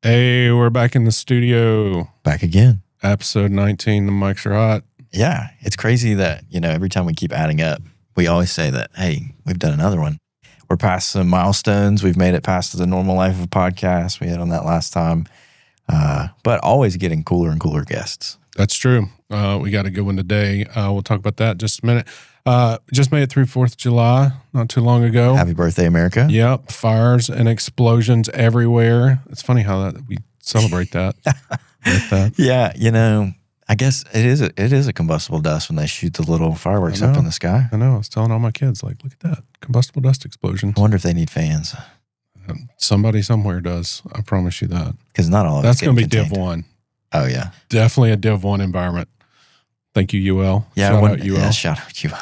Hey, we're back in the studio. Back again. Episode 19, the mics are hot. Yeah, it's crazy that, every time we keep adding up, we always say that, hey, we've done another one. We're past some milestones. We've made it past the normal life of a podcast. We hit on that last time. But always getting cooler and cooler guests. That's true. We got a good one today. We'll talk about that in just a minute. Just made it through 4th of July not too long ago. Happy birthday, America. Yep. Fires and explosions everywhere. It's funny how that we celebrate that. With that. Yeah, I guess it is a combustible dust when they shoot the little fireworks up in the sky. I know. I was telling all my kids, look at that. Combustible dust explosion. I wonder if they need fans. Somebody somewhere does. I promise you that. Because not all of that's going to be contained. Div 1. Oh, yeah. Definitely a Div 1 environment. Thank you, UL. Yeah, shout out UL. Yeah, shout out UL.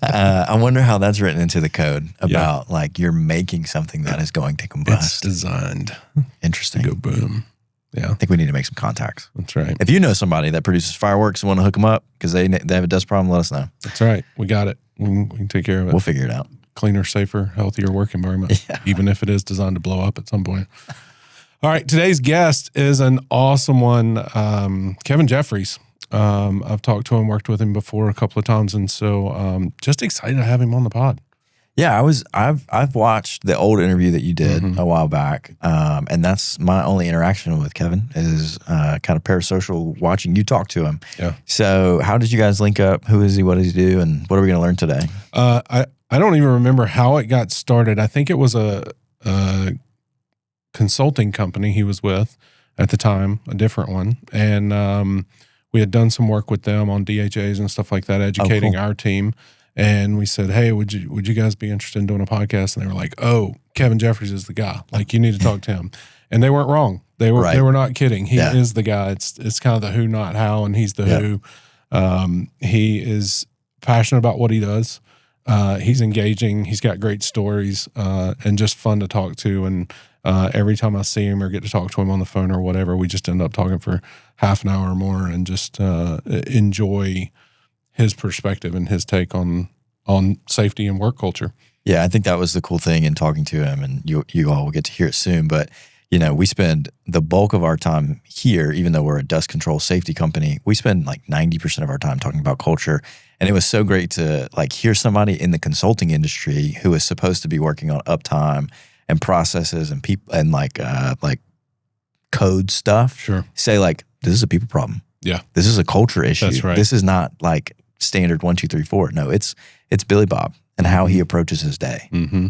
I wonder how that's written into the code about you're making something that is going to combust. It's designed. Interesting. To go boom. Yeah. I think we need to make some contacts. That's right. If you know somebody that produces fireworks and want to hook them up because they have a dust problem, let us know. That's right. We got it. We can take care of it. We'll figure it out. Cleaner, safer, healthier work environment, even if it is designed to blow up at some point. All right. Today's guest is an awesome one, Kevin Jeffries. I've talked to him, worked with him before a couple of times, and so just excited to have him on the pod. Yeah, I've watched the old interview that you did a while back, and that's my only interaction with Kevin is kind of parasocial watching you talk to him. Yeah. So how did you guys link up? Who is he? What does he do? And what are we going to learn today? I don't even remember how it got started. I think it was a consulting company he was with at the time, a different one, and we had done some work with them on DHAs and stuff like that, educating our team. And we said, hey, would you guys be interested in doing a podcast? And they were like, oh, Kevin Jeffries is the guy. You need to talk to him. And they weren't wrong. They were not kidding. He is the guy. It's kind of the who, not how, and he's the who. He is passionate about what he does. He's engaging. He's got great stories and just fun to talk to. And every time I see him or get to talk to him on the phone or whatever, we just end up talking for half an hour or more and just enjoy his perspective and his take on safety and work culture. Yeah, I think that was the cool thing in talking to him, and you all will get to hear it soon. But, we spend the bulk of our time here, even though we're a dust control safety company, we spend 90% of our time talking about culture. And it was so great to hear somebody in the consulting industry who is supposed to be working on uptime and processes and people and code stuff. Sure. Say this is a people problem. Yeah. This is a culture issue. That's right. This is not standard 1, 2, 3, 4. No, it's Billy Bob and how he approaches his day. Mm-hmm.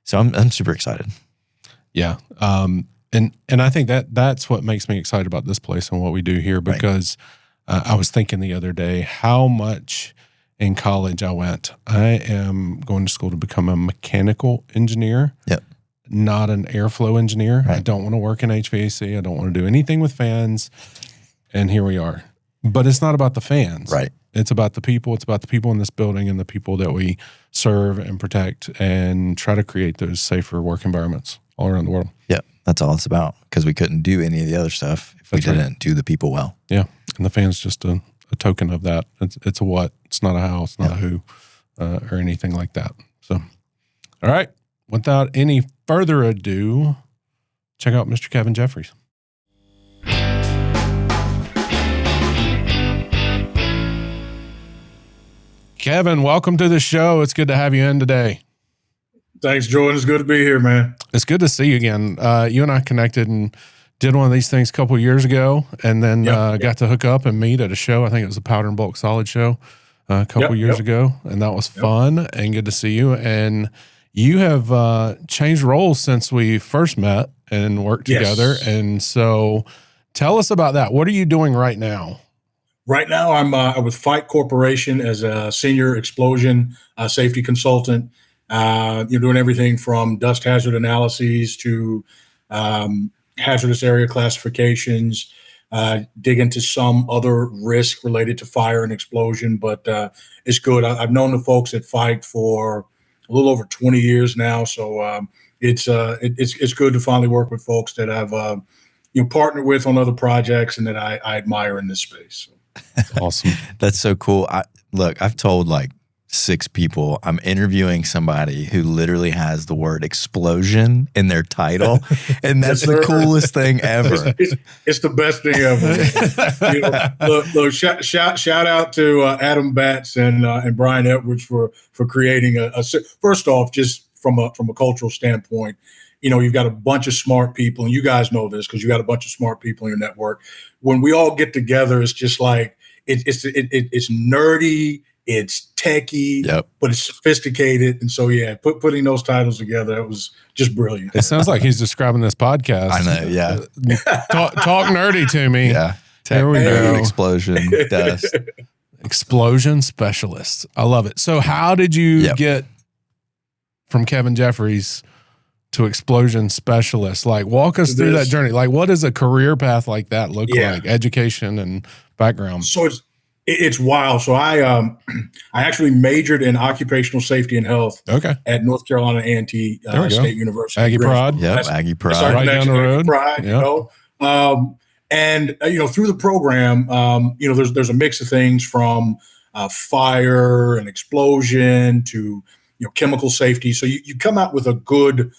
So I'm super excited. Yeah. And I think that's what makes me excited about this place and what we do here, because I was thinking the other day how much in college I went. I am going to school to become a mechanical engineer. Yep. Not an airflow engineer. Right. I don't want to work in HVAC. I don't want to do anything with fans. And here we are. But it's not about the fans. Right. It's about the people. It's about the people in this building and the people that we serve and protect and try to create those safer work environments all around the world. Yeah, that's all it's about, because we couldn't do any of the other stuff if we didn't do the people well. Yeah, and the fan's just a token of that. It's a what. It's not a how. It's not a who or anything like that. So, all right. Without any further ado, check out Mr. Kevin Jeffries. Kevin, welcome to the show. It's good to have you in today. Thanks, Jordan. It's good to be here, man. It's good to see you again. You and I connected and did one of these things a couple of years ago, and then got to hook up and meet at a show. I think it was a Powder and Bulk Solid show a couple of years ago, and that was fun and good to see you. And you have changed roles since we first met and worked together. And so tell us about that. What are you doing right now? Right now, I'm with Fike Corporation as a senior explosion safety consultant. You're doing everything from dust hazard analyses to hazardous area classifications, dig into some other risk related to fire and explosion. But it's good. I've known the folks at Fike for a little over 20 years now, so it's good to finally work with folks that I've partnered with on other projects and that I admire in this space. So. Awesome. That's so cool. I've told 6 people. I'm interviewing somebody who literally has the word explosion in their title. And that's the coolest thing ever. It's the best thing ever. Look, shout out to Adam Batts and Brian Edwards for creating a first off, just from a cultural standpoint, you've got a bunch of smart people, and you guys know this because you got a bunch of smart people in your network. When we all get together, it's just like it's nerdy, it's techie, but it's sophisticated. And so, putting those titles together, it was just brilliant. It sounds like he's describing this podcast. I know, yeah. Talk nerdy to me. Yeah. Here we go. Explosion, dust. Explosion specialist. I love it. So how did you get from Kevin Jeffries to explosion specialist? Like, walk us through that journey. Like, what does a career path like that look like? Education and background. So it's wild. So I actually majored in occupational safety and health at North Carolina A&T State University. Aggie Pride. Yep, Aggie Pride. Right down the road. Pride, and through the program, there's a mix of things from fire and explosion to chemical safety. So you come out with a good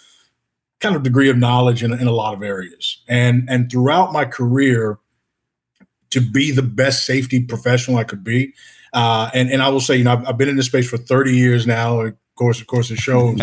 kind of degree of knowledge in a lot of areas. And throughout my career, to be the best safety professional I could be. And I will say, I've been in this space for 30 years now. Of course, it shows.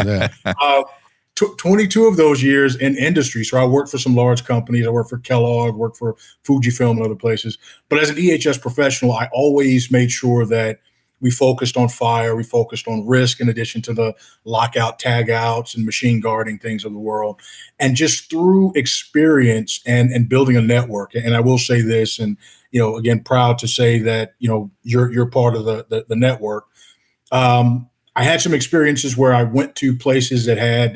22 of those years in industry. So I worked for some large companies. I worked for Kellogg, worked for Fujifilm and other places. But as an EHS professional, I always made sure that we focused on fire. We focused on risk in addition to the lockout, tag outs, and machine guarding things of the world. And just through experience and building a network. And I will say this, and, again, proud to say that, you're part of the network. I had some experiences where I went to places that had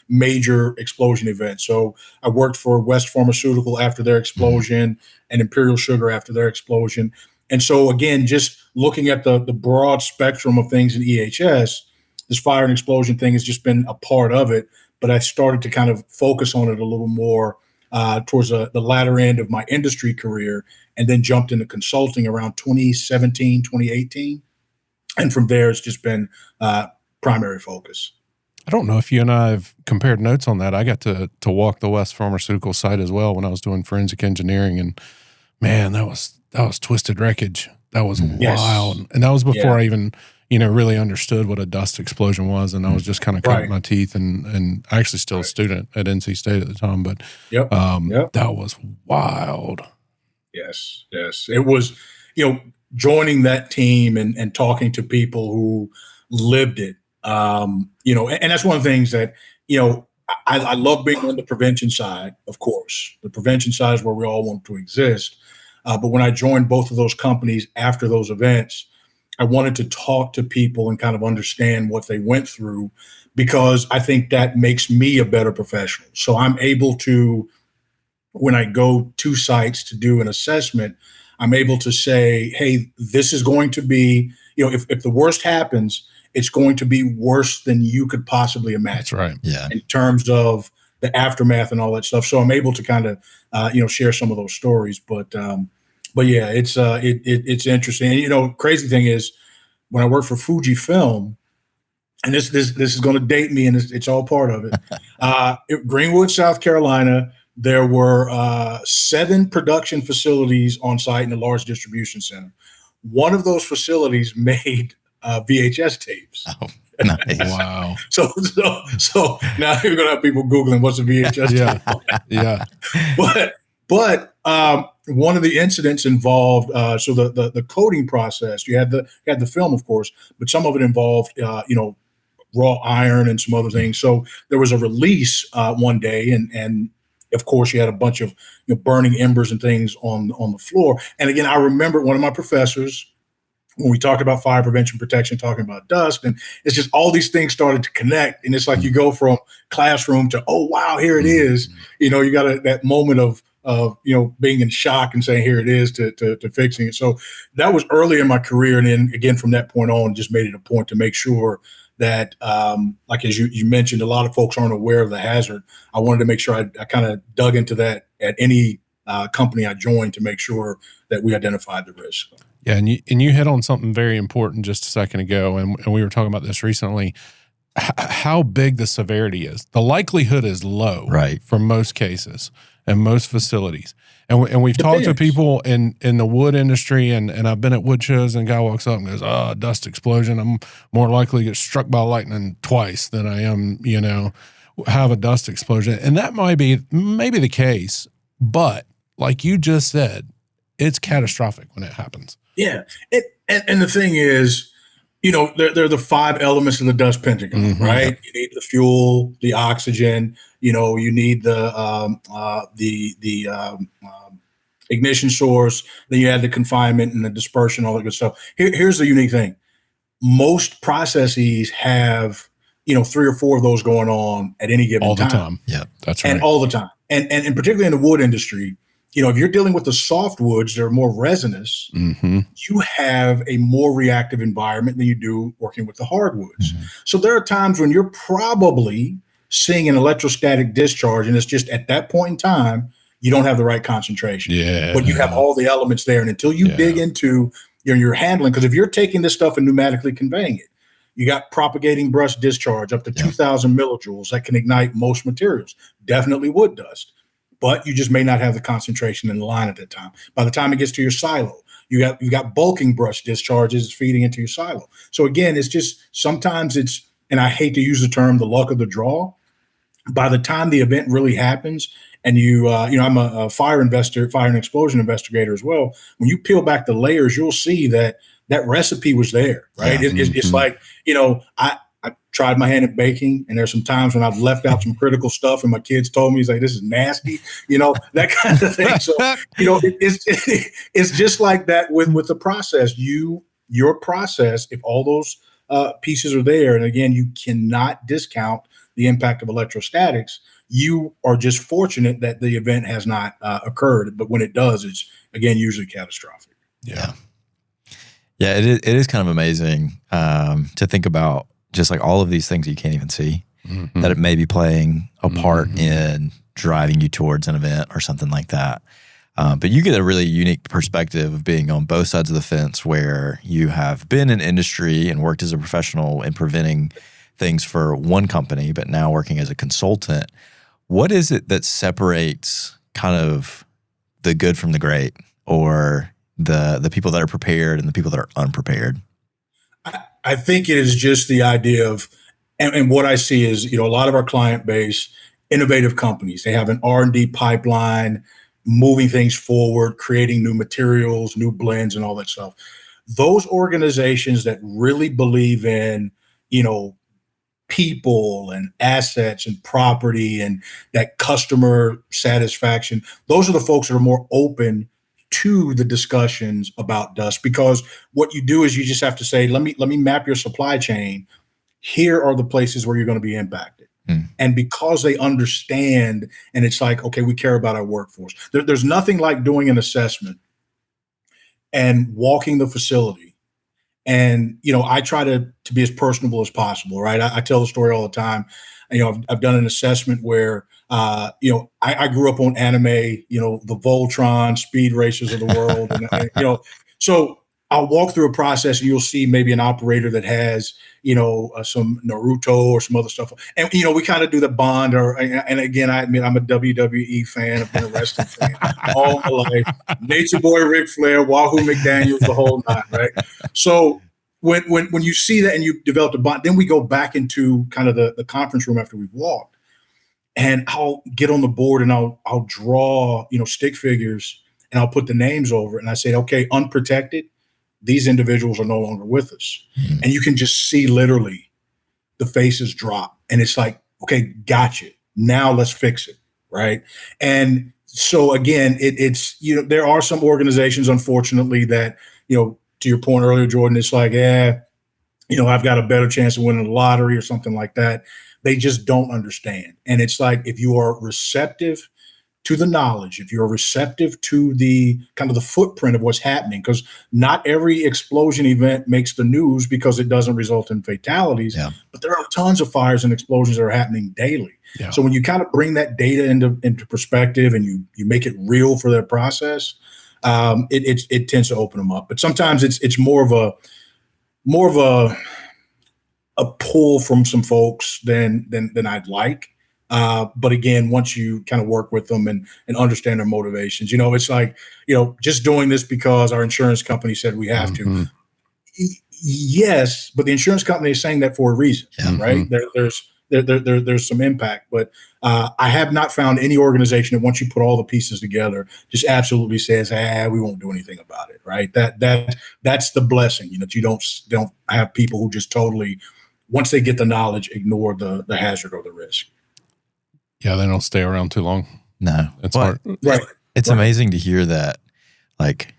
major explosion events. So I worked for West Pharmaceutical after their explosion and Imperial Sugar after their explosion. And so, again, just looking at the broad spectrum of things in EHS, this fire and explosion thing has just been a part of it. But I started to kind of focus on it a little more towards the latter end of my industry career, and then jumped into consulting around 2017, 2018. And from there, it's just been primary focus. I don't know if you and I have compared notes on that. I got to walk the West Pharmaceutical site as well when I was doing forensic engineering, and man, that was twisted wreckage. That was wild, and that was before I even really understood what a dust explosion was, and I was just kind of cutting my teeth. And I actually still a student at NC State at the time, but that was wild. Yes, it was. Joining that team and talking to people who lived it, and that's one of the things that, I love being on the prevention side, of course. The prevention side is where we all want to exist. But when I joined both of those companies after those events, I wanted to talk to people and kind of understand what they went through, because I think that makes me a better professional. So I'm able to, when I go to sites to do an assessment, I'm able to say, hey, this is going to be, if the worst happens, it's going to be worse than you could possibly imagine. That's right. Yeah. In terms of the aftermath and all that stuff. So I'm able to kind of, share some of those stories. But yeah, it's interesting. And, crazy thing is, when I worked for Fujifilm, and this is going to date me, and it's all part of it. Greenwood, South Carolina. There were 7 production facilities on site in a large distribution center. One of those facilities made VHS tapes. Oh, nice. Wow. So now you're going to have people Googling what's a VHS tape. Yeah. But one of the incidents involved, so the coding process, you had the film, of course, but some of it involved, raw iron and some other things. So there was a release one day, and of course, you had a bunch of burning embers and things on the floor. And again, I remember one of my professors, when we talked about fire prevention protection, talking about dust, and it's just all these things started to connect. And it's like you go from classroom to, oh, wow, here it is. You got that moment of being in shock and saying, here it is, to fixing it. So that was early in my career. And then again, from that point on, just made it a point to make sure that, like as you mentioned, a lot of folks aren't aware of the hazard. I wanted to make sure I kind of dug into that at any company I joined to make sure that we identified the risk. Yeah, and you hit on something very important just a second ago, and we were talking about this recently. How big the severity is. The likelihood is low, right, for most cases and most facilities. And we've talked to people in the wood industry, and I've been at wood shows, and a guy walks up and goes, "Oh, dust explosion. I'm more likely to get struck by lightning twice than I am, have a dust explosion." And that might be maybe the case, but like you just said, it's catastrophic when it happens. Yeah. And the thing is, there are the 5 elements of the dust pentagon, right? You need the fuel, the oxygen, you need the ignition source, then you add the confinement and the dispersion, all that good stuff. Here's the unique thing. Most processes have, 3 or 4 of those going on at any given time. All the time. Yeah, that's right. And all the time. And particularly in the wood industry, if you're dealing with the softwoods that are more resinous, you have a more reactive environment than you do working with the hardwoods. So there are times when you're probably seeing an electrostatic discharge, and it's just at that point in time, you don't have the right concentration. Yeah. But you have all the elements there. And until you dig into your handling, because if you're taking this stuff and pneumatically conveying it, you got propagating brush discharge up to 2,000 millijoules that can ignite most materials, definitely wood dust. But you just may not have the concentration in the line at that time. By the time it gets to your silo, you got bulking brush discharges feeding into your silo. So again, it's just sometimes it's, and I hate to use the term the luck of the draw. By the time the event really happens, and I'm a fire and explosion investigator as well. When you peel back the layers, you'll see that recipe was there, right? Yeah. It's like, I tried my hand at baking, and there's some times when I've left out some critical stuff, and my kids told me, he's like, "This is nasty," that kind of thing. So, it's just like that with the process. Your process, if all those pieces are there, and again, you cannot discount the impact of electrostatics. You are just fortunate that the event has not occurred, but when it does, it's again usually catastrophic. Yeah. It is kind of amazing to think about. Just like all of these things you can't even see, that it may be playing a part in driving you towards an event or something like that. But you get a really unique perspective of being on both sides of the fence, where you have been in industry and worked as a professional in preventing things for one company, but now working as a consultant. What is it that separates kind of the good from the great, or the people that are prepared and the people that are unprepared? I think it is just the idea of, and what I see is, a lot of our client base, innovative companies, they have an R&D pipeline, moving things forward, creating new materials, new blends, and all that stuff. Those organizations that really believe in, people and assets and property and that customer satisfaction, those are the folks that are more open to the discussions about dust, because what you do is you just have to say, let me map your supply chain. Here are the places where you're going to be impacted. And because they understand, and it's like, okay, we care about our workforce. There's nothing like doing an assessment and walking the facility. And, I try to be as personable as possible, right? I tell the story all the time. I've done an assessment where, I grew up on anime, the Voltron speed racers of the world. And, so I'll walk through a process, and you'll see maybe an operator that has, some Naruto or some other stuff. And, we kind of do the bond, and again, I admit I'm a WWE fan. I've been a wrestling fan all my life. Nature Boy, Ric Flair, Wahoo McDaniels, the whole nine, right? So when you see that and you develop a bond, then we go back into kind of the conference room after we've walked. And I'll get on the board and I'll draw, stick figures, and I'll put the names over it. And I say, okay, unprotected, these individuals are no longer with us. And you can just see literally the faces drop. And it's like, okay, gotcha. Now let's fix it. Right. And so again, it's, there are some organizations, unfortunately, that, to your point earlier, Jordan, it's like, I've got a better chance of winning the lottery or something like that. They just don't understand. And it's like, if you are receptive to the knowledge, if you're receptive to the kind of the footprint of what's happening, because not every explosion event makes the news because it doesn't result in fatalities, but there are tons of fires and explosions that are happening daily. Yeah. So when you kind of bring that data into perspective and you make it real for their process, it tends to open them up. But sometimes it's more of a pull from some folks than I'd like. But again, once you kind of work with them and understand their motivations, it's like, just doing this because our insurance company said we have to. Yes, but the insurance company is saying that for a reason, right? There's some impact, but I have not found any organization that once you put all the pieces together, just absolutely says, we won't do anything about it, right? That's the blessing, that you don't have people who just totally, once they get the knowledge, ignore the hazard or the risk. Yeah, they don't stay around too long. No. That's hard. Right. It's amazing to hear that, like,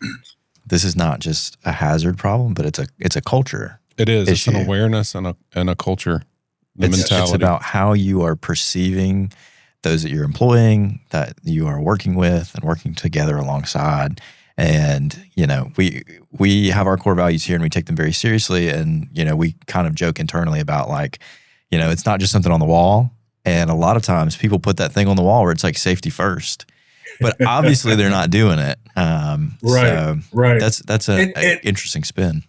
this is not just a hazard problem, but it's a culture. It is. Issue. It's an awareness and a culture. Mentality. It's about how you are perceiving those that you're employing, that you are working with and working together alongside. And, we have our core values here and we take them very seriously. And, we kind of joke internally about, like, it's not just something on the wall. And a lot of times people put that thing on the wall where it's like safety first, but obviously they're not doing it. Right. That's an interesting spin.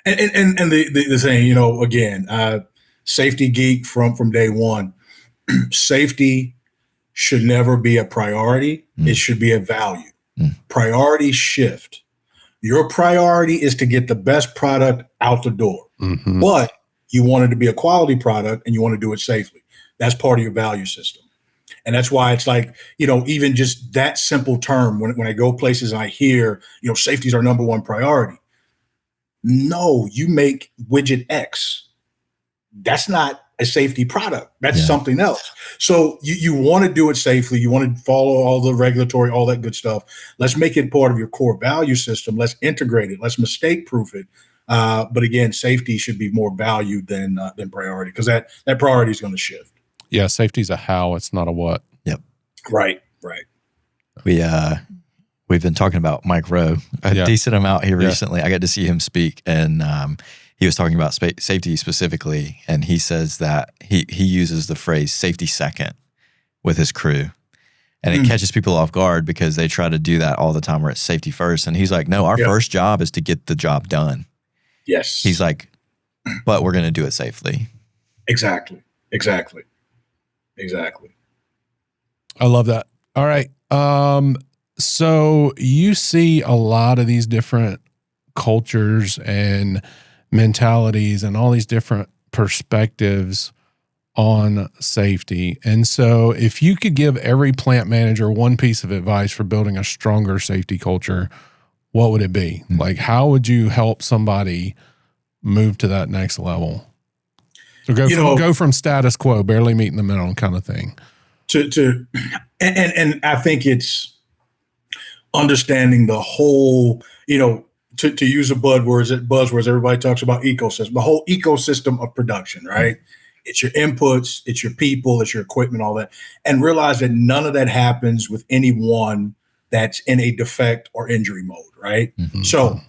And the thing, again, safety geek from day one, safety should never be a priority. It should be a value. Priority shift. Your priority is to get the best product out the door, but you want it to be a quality product and you want to do it safely. That's part of your value system. And that's why it's like, even just that simple term, when I go places and I hear, safety is our number one priority. No, you make widget X. That's not a safety product. That's something else. So you want to do it safely. You want to follow all the regulatory, all that good stuff. Let's make it part of your core value system. Let's integrate it. Let's mistake proof it. But again, safety should be more valued than priority, because that priority is going to shift. Yeah, safety is a how, it's not a what. Yep. Right. We've been talking about Mike Rowe a decent amount here recently. I got to see him speak, and he was talking about safety specifically, and he says that he uses the phrase safety second with his crew. And it catches people off guard because they try to do that all the time where it's safety first. And he's like, no, our first job is to get the job done. Yes. He's like, but we're going to do it safely. Exactly. I love that. All right. So you see a lot of these different cultures and mentalities and all these different perspectives on safety. And so if you could give every plant manager one piece of advice for building a stronger safety culture, what would it be? Like, how would you help somebody move to that next level? So go from status quo, barely meeting the minimum kind of thing. And I think it's understanding the whole, to use the buzzwords, everybody talks about ecosystem, the whole ecosystem of production, right? It's your inputs, it's your people, it's your equipment, all that. And realize that none of that happens with anyone that's in a defect or injury mode, right? So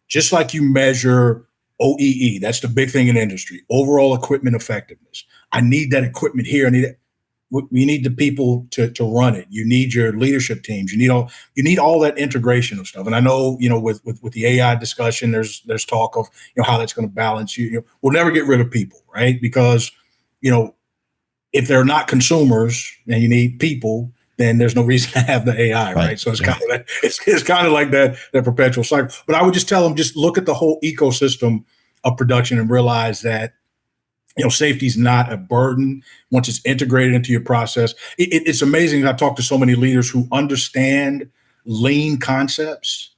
just like you measure OEE, that's the big thing in industry, overall equipment effectiveness. I need that equipment here. I need it. We need the people to run it. You need your leadership teams. You need all that integration of stuff. And I know, with the AI discussion, there's talk of, how that's going to balance we'll never get rid of people, right? Because, if they're not consumers and you need people, then there's no reason to have the AI, right? So it's kind of that, it's kind of like that perpetual cycle. But I would just tell them, just look at the whole ecosystem of production and realize that, safety is not a burden once it's integrated into your process. It's amazing. I talk to so many leaders who understand lean concepts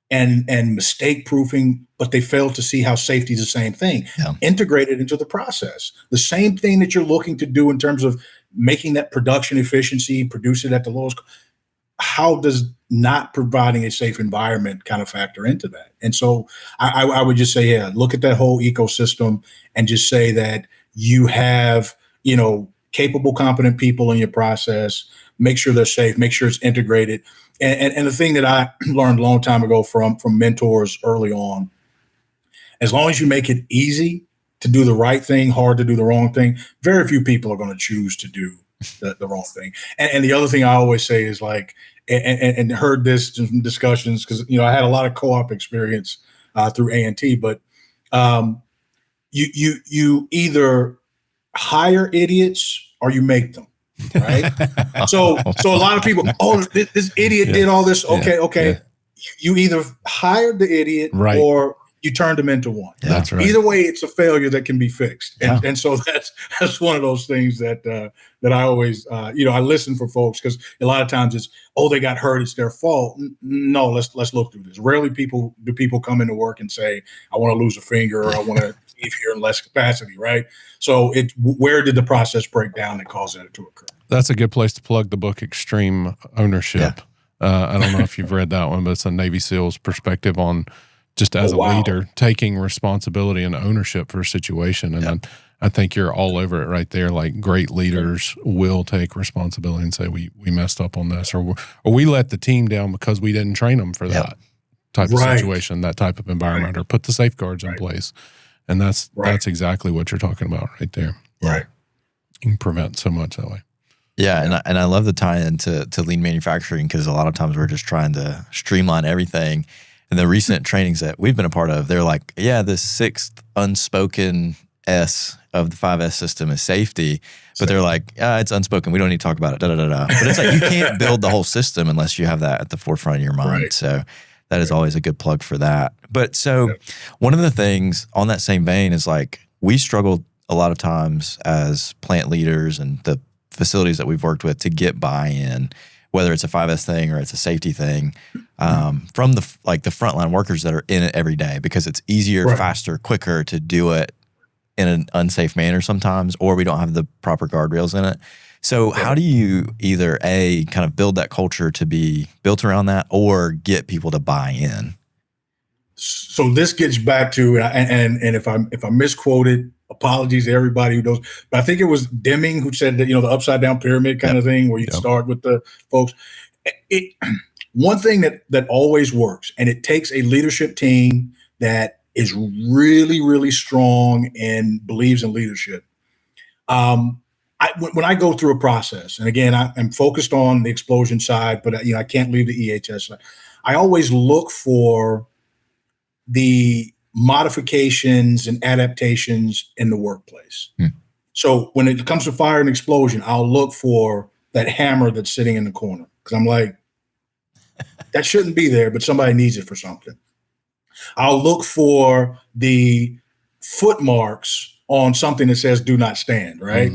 and mistake proofing, but they fail to see how safety is the same thing. Integrated into the process. The same thing that you're looking to do in terms of making that production efficiency, produce it at the lowest. How does not providing a safe environment kind of factor into that? And so I would just say, look at that whole ecosystem and just say that you have, capable, competent people in your process. make sure they're safe, make sure it's integrated. And the thing that I learned a long time ago from mentors early on, as long as you make it easy to do the right thing, hard to do the wrong thing, very few people are going to choose to do the wrong thing. And the other thing I always say is like, and heard this in discussions, because, I had a lot of co-op experience through A&T, but you either hire idiots or you make them, right? so a lot of people, this idiot did all this. Okay. Yeah. You either hired the idiot, right, or you turned them into one. Yeah, that's right. Either way, it's a failure that can be fixed. And so that's one of those things that I always, I listen for folks, because a lot of times it's, they got hurt, it's their fault. No, let's look through this. Rarely do people come into work and say, I want to lose a finger, or I want to leave here in less capacity, right? So where did the process break down that caused that to occur? That's a good place to plug the book, Extreme Ownership. Yeah. I don't know if you've read that one, but it's a Navy SEAL's perspective on just as a leader, taking responsibility and ownership for a situation. And I think you're all over it right there. Like, great leaders will take responsibility and say, we messed up on this, or we let the team down because we didn't train them for that type of situation, that type of environment, or put the safeguards in place. And that's exactly what you're talking about right there. Right. You can prevent so much that way. Yeah, and I love the tie into lean manufacturing, because a lot of times we're just trying to streamline everything. And the recent trainings that we've been a part of, they're like, the sixth unspoken S of the 5S system is safety. But they're like, it's unspoken. We don't need to talk about it. Da, da, da, da. But it's like, you can't build the whole system unless you have that at the forefront of your mind. Right. So that is always a good plug for that. But so one of the things on that same vein is, like, we struggled a lot of times as plant leaders and the facilities that we've worked with to get buy-in, whether it's a 5S thing or it's a safety thing, from the frontline workers that are in it every day, because it's easier, faster, quicker to do it in an unsafe manner sometimes, or we don't have the proper guardrails in it. So how do you either kind of build that culture to be built around that, or get people to buy in? So this gets back to, and if I misquoted, apologies to everybody who knows, but I think it was Deming who said that, the upside down pyramid kind of thing, where you start with the folks. One thing that always works, and it takes a leadership team that is really, really strong and believes in leadership. When I go through a process, and again, I'm focused on the explosion side, but I can't leave the EHS side. I always look for the modifications and adaptations in the workplace. So when it comes to fire and explosion, I'll look for that hammer that's sitting in the corner, because I'm like, that shouldn't be there, but somebody needs it for something. I'll look for the foot marks on something that says "do not stand," right?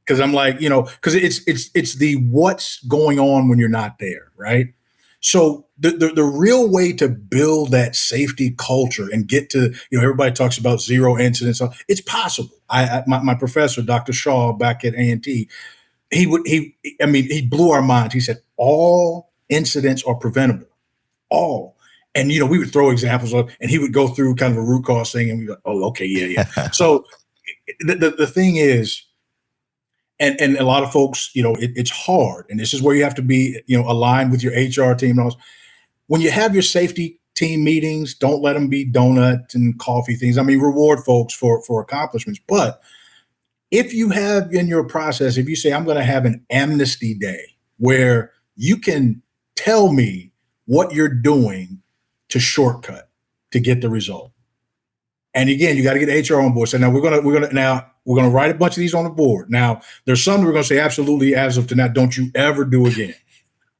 Because I'm like, because it's the what's going on when you're not there, right? So the real way to build that safety culture and get to, everybody talks about zero incidents. It's possible. My professor, Dr. Shaw, back at A&T, he blew our minds. He said, all incidents are preventable, all. And, we would throw examples of, and he would go through kind of a root cause thing, and we'd go, oh, okay, yeah. So the thing is, and a lot of folks, it's hard. And this is where you have to be, aligned with your HR team. When you have your safety team meetings, don't let them be donuts and coffee things. I mean, reward folks for accomplishments. But if you have in your process, if you say, I'm going to have an amnesty day where you can tell me what you're doing to shortcut to get the result. And again, you got to get HR on board. So now we're gonna write a bunch of these on the board. Now there's some we're gonna say absolutely, as of tonight, don't you ever do again.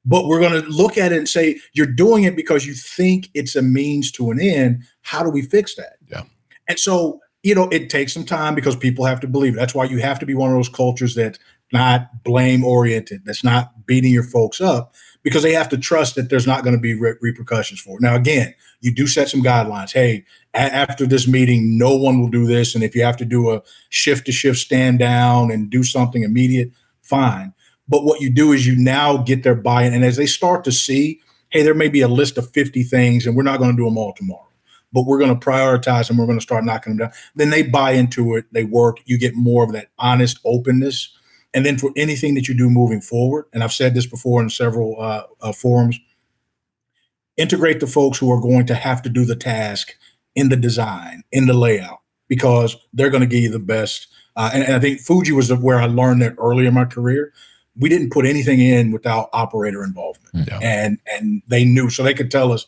But we're gonna look at it and say, you're doing it because you think it's a means to an end. How do we fix that? Yeah. And so, it takes some time, because people have to believe it. That's why you have to be one of those cultures that's not blame oriented, that's not beating your folks up, because they have to trust that there's not going to be repercussions for it. Now, again, you do set some guidelines. Hey, after this meeting, no one will do this. And if you have to do a shift to shift stand down and do something immediate, fine. But what you do is you now get their buy-in. And as they start to see, hey, there may be a list of 50 things, and we're not going to do them all tomorrow, but we're going to prioritize them. We're going to start knocking them down. Then they buy into it. They work. You get more of that honest openness. And then for anything that you do moving forward, and I've said this before in several forums, integrate the folks who are going to have to do the task in the design, in the layout, because they're going to give you the best. And I think Fuji was where I learned that early in my career. We didn't put anything in without operator involvement. Yeah. And they knew, so they could tell us,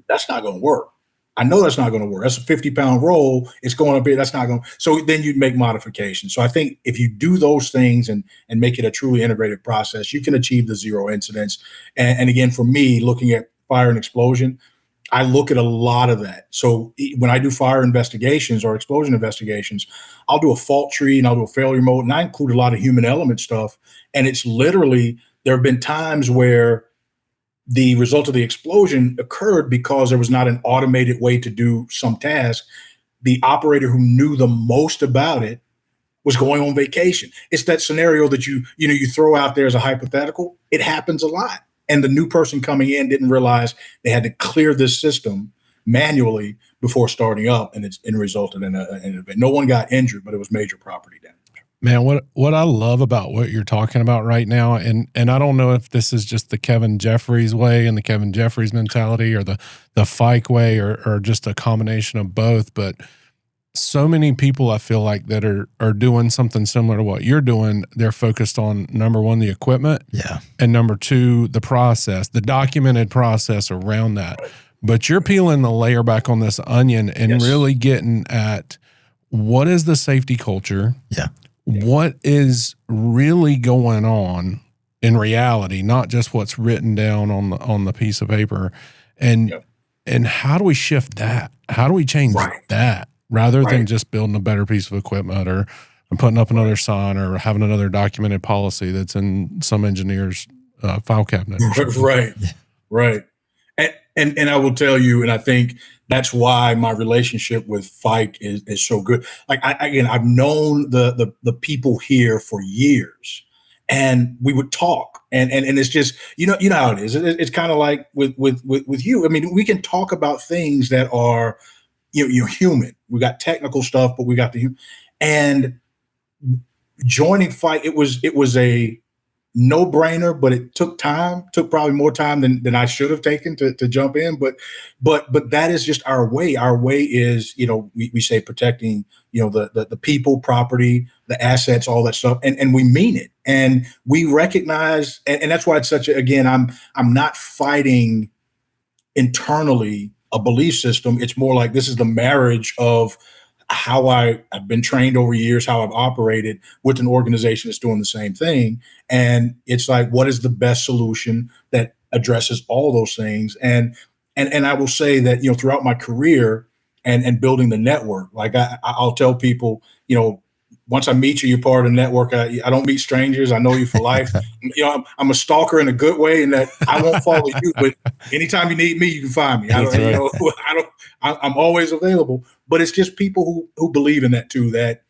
that's not going to work. I know that's not going to work. That's a 50-pound roll. It's going to be, that's not going to. So then you'd make modifications. So I think if you do those things and make it a truly integrated process, you can achieve the zero incidents. And again, for me, looking at fire and explosion, I look at a lot of that. So when I do fire investigations or explosion investigations, I'll do a fault tree and I'll do a failure mode. And I include a lot of human element stuff. And it's literally, there have been times where the result of the explosion occurred because there was not an automated way to do some task. The operator who knew the most about it was going on vacation. It's that scenario that you throw out there as a hypothetical. It happens a lot. And the new person coming in didn't realize they had to clear this system manually before starting up, and it resulted in an event. No one got injured, but it was major property damage. Man, what I love about what you're talking about right now, and I don't know if this is just the Kevin Jeffries way and the Kevin Jeffries mentality, or the Fike way, or just a combination of both, but so many people I feel like that are doing something similar to what you're doing. They're focused on, number one, the equipment, and number two, the process, the documented process around that. But you're peeling the layer back on this onion and really getting at what is the safety culture, what is really going on in reality, not just what's written down on the piece of paper, and how do we shift that? How do we change that? Rather than just building a better piece of equipment or putting up another sign or having another documented policy that's in some engineer's file cabinet. Right. And I will tell you, and I think that's why my relationship with Fike is so good. Like I've known the people here for years, and we would talk, and it's just you know how it is. It's kind of like with you. I mean, we can talk about things that are you're human. We got technical stuff, but we got the human. And joining Fike, it was a no-brainer, but it took time. Took probably more time than I should have taken to jump in. But that is just our way. Our way is we say protecting the people, property, the assets, all that stuff, and we mean it. And we recognize, and that's why it's such a, again, I'm not fighting internally a belief system. It's more like this is the marriage of how I've been trained over years, how I've operated with an organization that's doing the same thing. And it's like, what is the best solution that addresses all those things? And I will say that, throughout my career and building the network, like I'll tell people, once I meet you, you're part of the network. I don't meet strangers. I know you for life. I'm a stalker in a good way, in that I won't follow you, but anytime you need me, you can find me. I'm always available. But it's just people who believe in that too. That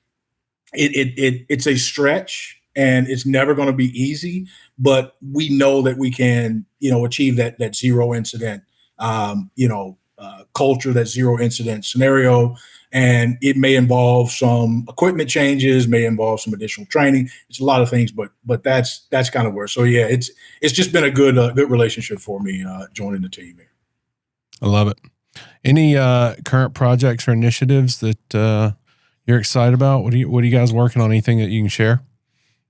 it's a stretch and it's never going to be easy, but we know that we can, achieve that zero incident, culture, that zero incident scenario. And it may involve some equipment changes, may involve some additional training. It's a lot of things, but that's kind of where. So yeah, it's just been a good relationship for me joining the team here. I love it. Any current projects or initiatives that you're excited about? What are you guys working on? Anything that you can share?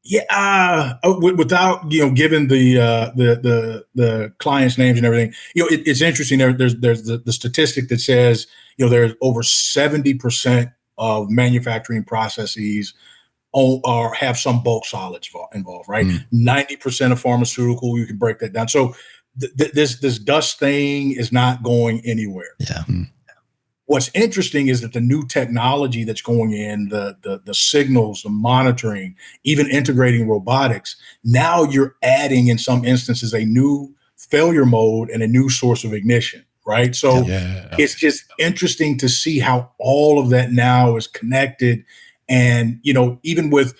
Yeah, without giving the clients' names and everything, it's interesting. There's the statistic that says there's over 70% of manufacturing processes have some bulk solids involved, right? 90% of pharmaceutical, you can break that down. So this dust thing is not going anywhere. Yeah. What's interesting is that the new technology that's going in, the signals, the monitoring, even integrating robotics, now you're adding, in some instances, a new failure mode and a new source of ignition, right? So it's just interesting to see how all of that now is connected. And, even with,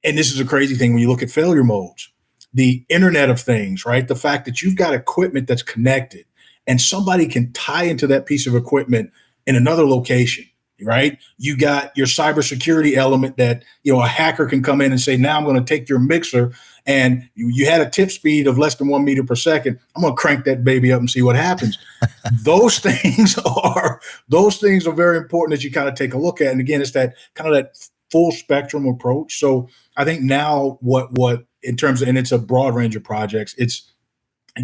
and this is a crazy thing when you look at failure modes, the Internet of Things, right? The fact that you've got equipment that's connected and somebody can tie into that piece of equipment in another location right? You got your cybersecurity element that, a hacker can come in and say, now I'm going to take your mixer and you had a tip speed of less than 1 meter per second. I'm going to crank that baby up and see what happens. Those things are very important that you kind of take a look at. And again, it's that kind of that full spectrum approach. So I think now what in terms of, and it's a broad range of projects, it's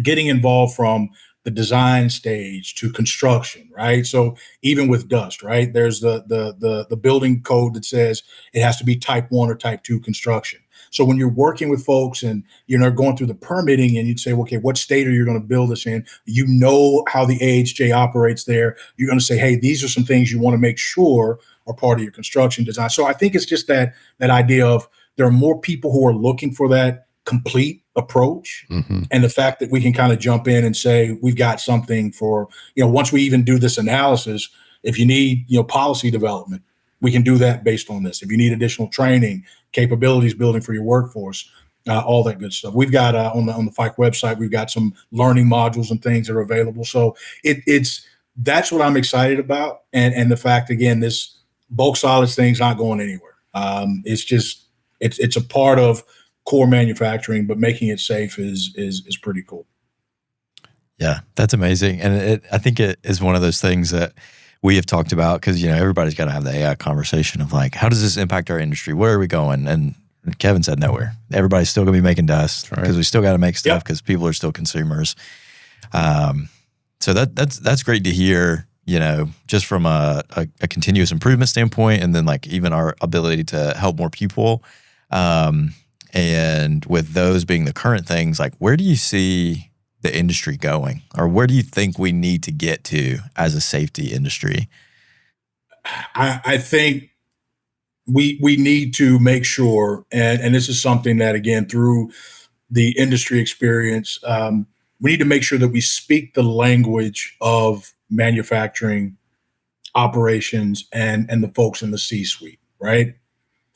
getting involved from the design stage to construction, right? So even with dust, right? There's the building code that says it has to be type 1 or type 2 construction. So when you're working with folks and you're going through the permitting and you'd say, okay, what state are you going to build this in? You know how the AHJ operates there. You're going to say, hey, these are some things you want to make sure are part of your construction design. So I think it's just that idea of there are more people who are looking for that complete approach. Mm-hmm. And the fact that we can kind of jump in and say, we've got something for, once we even do this analysis, if you need, policy development, we can do that based on this. If you need additional training, capabilities building for your workforce, all that good stuff. We've got on the Fike website, we've got some learning modules and things that are available. So that's what I'm excited about. And the fact, again, this bulk solids thing's not going anywhere. It's a part of core manufacturing, but making it safe is pretty cool. Yeah, that's amazing. And I think it is one of those things that we have talked about because, everybody's got to have the AI conversation of like, how does this impact our industry? Where are we going? And Kevin said nowhere. Everybody's still going to be making dust because we still got to make stuff because people are still consumers. So that's great to hear, just from a continuous improvement standpoint, and then like even our ability to help more people. And with those being the current things, like where do you see the industry going, or where do you think we need to get to as a safety industry? I think we need to make sure, and this is something that, again, through the industry experience, we need to make sure that we speak the language of manufacturing operations and the folks in the C-suite, right?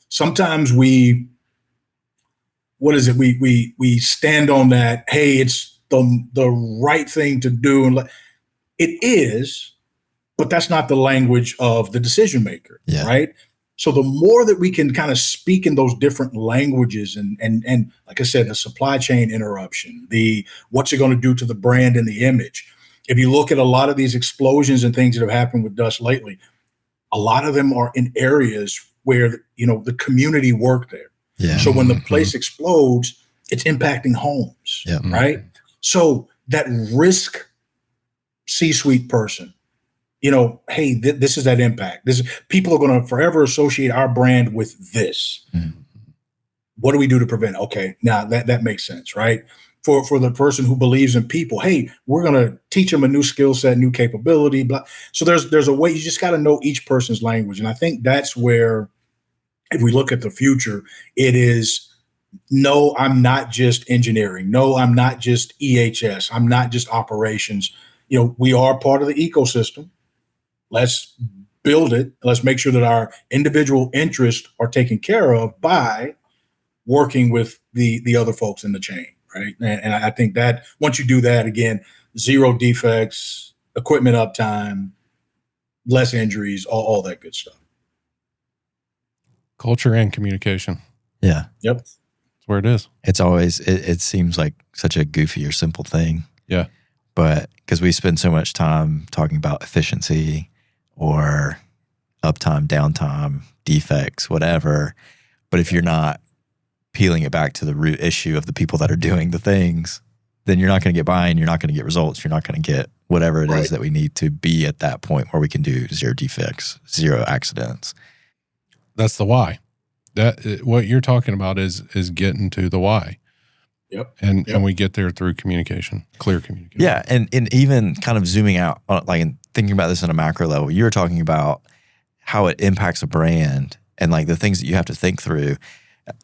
Sometimes we stand on that, hey, it's the right thing to do. And it is, but that's not the language of the decision maker, right? So the more that we can kind of speak in those different languages and like I said, the supply chain interruption, what's it going to do to the brand and the image? If you look at a lot of these explosions and things that have happened with dust lately, a lot of them are in areas where, the community work there. Yeah. So when the place explodes, it's impacting homes, right? So that risk C-suite person, hey, this is that impact. People are going to forever associate our brand with this. Mm-hmm. What do we do to prevent it? Okay, now that makes sense, right? For the person who believes in people, hey, we're going to teach them a new skill set, new capability. Blah. So there's a way. You just got to know each person's language, and I think that's where, if we look at the future, it is. No, I'm not just engineering. No, I'm not just EHS. I'm not just operations. We are part of the ecosystem. Let's build it. Let's make sure that our individual interests are taken care of by working with the other folks in the chain, right? And I think that once you do that, again, zero defects, equipment uptime, less injuries, all that good stuff. Culture and communication. Yeah. Yep. Where it is. It's always, it seems like such a goofy or simple thing. Yeah. But because we spend so much time talking about efficiency or uptime, downtime, defects, whatever. But if you're not peeling it back to the root issue of the people that are doing the things, then you're not going to get buy-in, you're not going to get results, you're not going to get whatever it is that we need to be at that point where we can do zero defects, zero accidents. That's the why. What you're talking about is getting to the why. Yep. And we get there through communication, clear communication. Yeah. And even kind of zooming out, like and thinking about this on a macro level, you were talking about how it impacts a brand and like the things that you have to think through.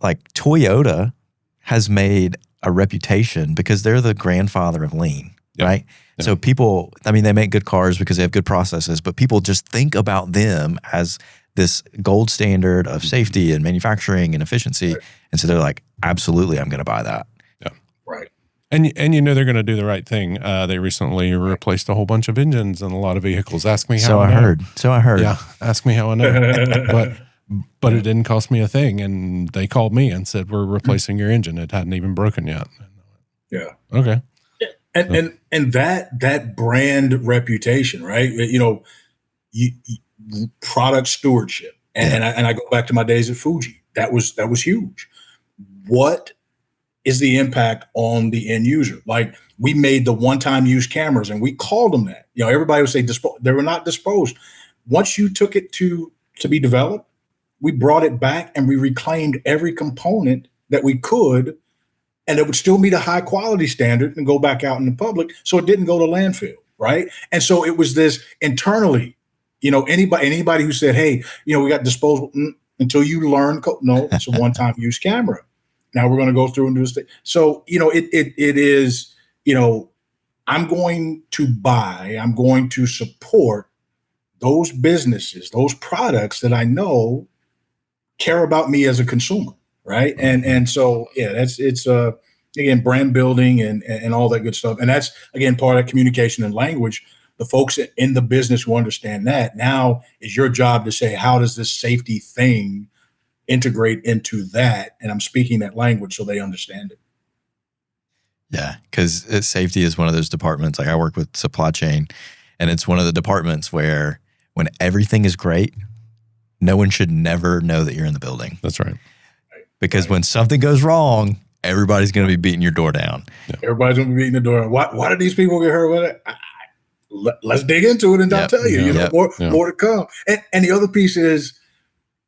Like Toyota has made a reputation because they're the grandfather of lean, right? Yep. So people, I mean, they make good cars because they have good processes, but people just think about them as this gold standard of safety and manufacturing and efficiency. Right. And so they're like, absolutely, I'm going to buy that. Yeah. Right. And you know they're going to do the right thing. They recently replaced a whole bunch of engines in a lot of vehicles. Ask me how So I heard. Yeah, ask me how I know. But it didn't cost me a thing. And they called me and said, we're replacing your engine. It hadn't even broken yet. Yeah. Okay. And that brand reputation, right? You product stewardship. And I go back to my days at Fuji. That was huge. What is the impact on the end user? Like, we made the one-time use cameras and we called them that. Everybody would say they were not disposed. Once you took it to be developed, we brought it back and we reclaimed every component that we could, and it would still meet a high quality standard and go back out in the public. So it didn't go to landfill, right? And so it was this internally, anybody who said, hey, we got disposable, until you learn, no, it's a one-time use camera. Now we're going to go through and do this thing. So, it is, I'm going to support those businesses, those products that I know care about me as a consumer. Right. And so, it's again, brand building and all that good stuff. And that's, again, part of communication and language. The folks in the business who understand that, now is your job to say, how does this safety thing integrate into that? And I'm speaking that language so they understand it. Yeah, because safety is one of those departments. Like, I work with supply chain, and it's one of the departments where when everything is great, no one should never know that you're in the building. That's right. Because when something goes wrong, everybody's going to be beating your door down. Yeah. Everybody's going to be beating the door. Why did these people get hurt with it? Let's dig into it and I'll tell you. More to come. And the other piece is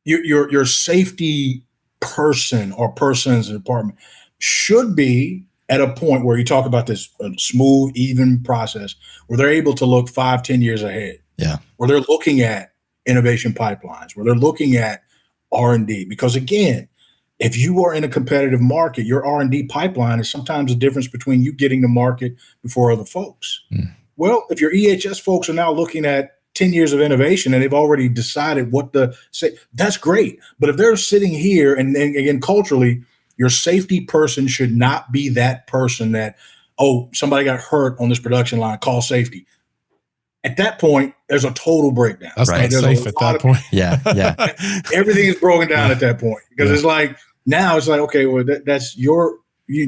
your safety person or persons in the department should be at a point where you talk about this smooth, even process where they're able to look 5-10 years ahead. Yeah. Where they're looking at innovation pipelines, where they're looking at R&D. Because again, if you are in a competitive market, your R&D pipeline is sometimes the difference between you getting to market before other folks. Well, if your EHS folks are now looking at 10 years of innovation and they've already decided what to say, that's great. But if they're sitting here and again, culturally, your safety person should not be that person that, oh, somebody got hurt on this production line, call safety. At that point, there's a total breakdown. That's right. Safe at that point. Yeah. Everything is broken down at that point because it's like, now it's like, okay, well, that's your, you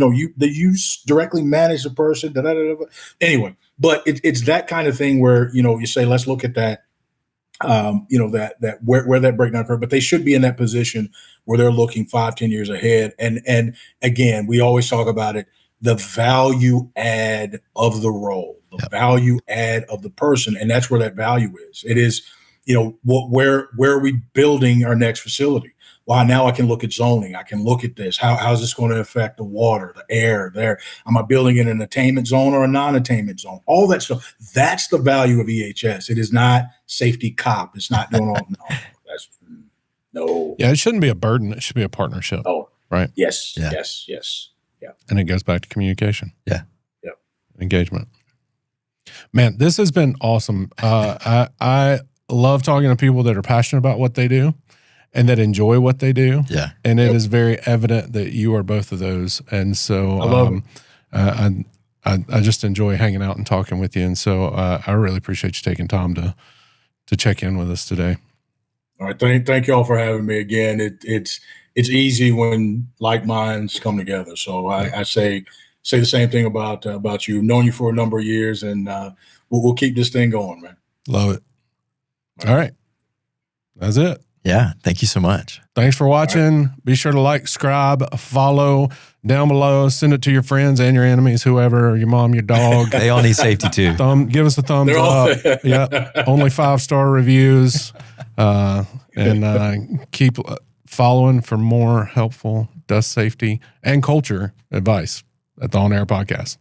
directly manage the person. Anyway, but it's that kind of thing where, you say, let's look at that, that where that breakdown occurred, but they should be in that position where they're looking 5-10 years ahead. And again, we always talk about it, the value add of the role, the value add of the person. And that's where that value is. It is, where are we building our next facility? Well, now I can look at zoning. I can look at this. How is this going to affect the water, the air there? Am I building in an attainment zone or a non-attainment zone? All that stuff. That's the value of EHS. It is not safety cop. It's not doing all, no. Yeah, it shouldn't be a burden. It should be a partnership. Oh, right. Yes. Yeah. Yes. Yeah. And it goes back to communication. Yeah. Engagement. Man, this has been awesome. I love talking to people that are passionate about what they do and that enjoy what they do. Yeah. And it is very evident that you are both of those. And so I love it. I just enjoy hanging out and talking with you. And so I really appreciate you taking time to check in with us today. All right. Thank you all for having me again. It's easy when like minds come together. So I say the same thing about you. Known you for a number of years, and we'll keep this thing going, man. Love it. All right. That's it. Yeah. Thank you so much. Thanks for watching. Right. Be sure to like, subscribe, follow down below. Send it to your friends and your enemies, whoever, your mom, your dog. They all need safety too. Give us a thumbs up. Yeah. Only 5-star reviews. And keep following for more helpful dust safety and culture advice at the OnAire Podcast.